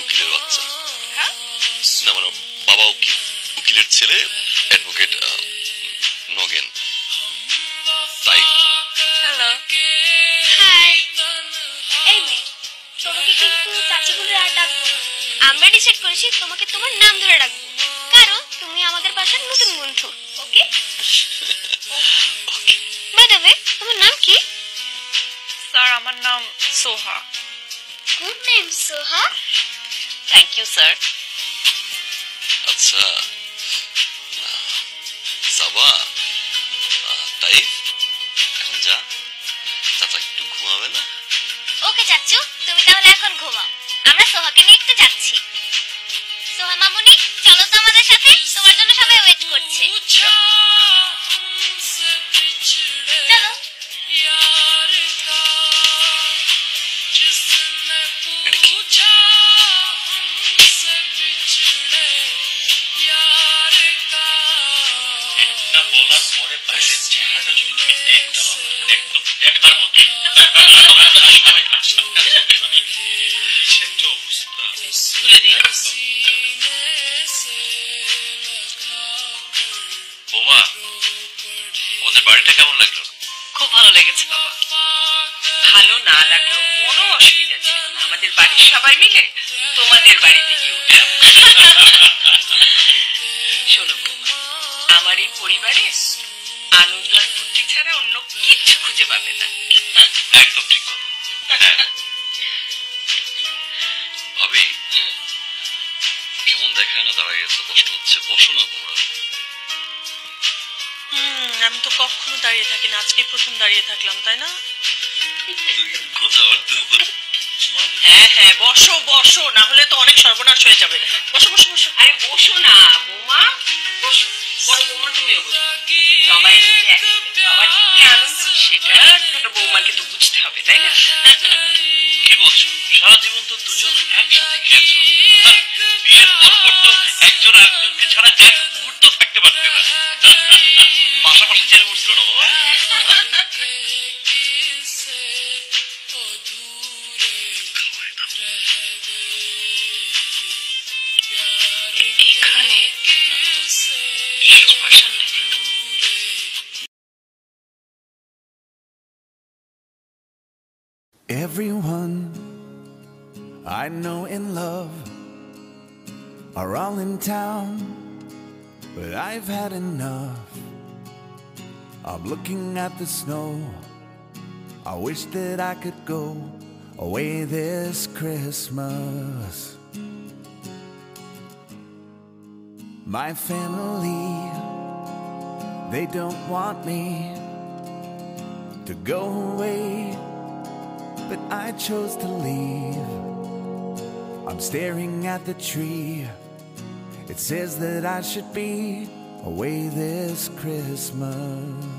উকিলের বাচ্চা। হ্যাঁ? না মানে বাবা উকিল, উকিলের ছেলে অ্যাডভোকেট নগেন। তাই হ্যালো। হাই। এই মেয়ে, তোমাকে কিন্তু চাচি বলে আর ডাকবো না। আমরা ডিসাইড করেছি তোমাকে তোমার নাম ধরে ডাকবো, কারণ তুমি আমাদের বাসার নতুন বন্ধু। Okay? Okay. By the way, তোমার নাম কি? স্যার আমার নাম Soha. Good name Soha. Thank you sir. আচ্ছা সাবা, তাই এখন যা, চাচা একটু ঘুমাবে না? ওকে চাচু, তুমি তাহলে এখন ঘুমাও, আমরা সোহাকে নিয়ে একটু যাচ্ছি। সোহা মামুনি, চলো তো আমাদের সাথে, তোমার জন্য সবাই ওয়েট করছে। চলো। এটা কি? এটা বলার পরে বাইরের চেহারাটা যদি তুমি দেখতে পারো, একদম দেখার মতো। কিসের একটা অবস্থা। তুলে দিন। বোমা, আমাদের বাড়িটা কেমন লাগলো? খুব ভালো লেগেছে বাবা। ভালো না লাগলেও কোনো অসুবিধা ছিল না, আমাদের বাড়ির সবাই মিলে তোমাদের বাড়িতে গিয়ে উঠলাম। শোনো বৌমা, আমার এই পরিবারে আনন্দ আর ফুর্তি ছাড়া অন্য কিচ্ছু খুঁজে পাবে না। একদম ঠিক কথা। হ্যাঁ। ভাবি কেমন দেখায় না, দাঁড়ায় গেছে, কষ্ট হচ্ছে, বসো না তোমরা। আমি তো কখনো দাঁড়িয়ে থাকি না, আজকে প্রথম দাঁড়িয়ে থাকলাম, তাই না? হ্যাঁ হ্যাঁ, বসো বসো, না হলে তো অনেক সর্বনাশ হয়ে যাবে। বসো বসো বসো। আরে বসো না বৌমা, বসো। বড় বৌমা তুমিও বসো। সবাই মিলে একসাথে খাওয়ার যে কি আনন্দ, সেটা ছোট বৌমাকে তো বুঝতে হবে, তাই না? কি বলছো? সারা জীবন তো দুজন একসাথে খেয়েছো, বিয়ের পর তো একজন আরেকজনকে ছাড়া এক মুহূর্ত থাকতে পারতে না। পাশাপাশি চেয়ারে বসছিল না বাবা? এখানে সবার সামনে Everyone I know in love are all in town, but I've had enough of looking at the snow. I wish that I could go away this Christmas. My family, they don't want me to go away, but I chose to leave. I'm staring at the tree. It says that I should be away this Christmas.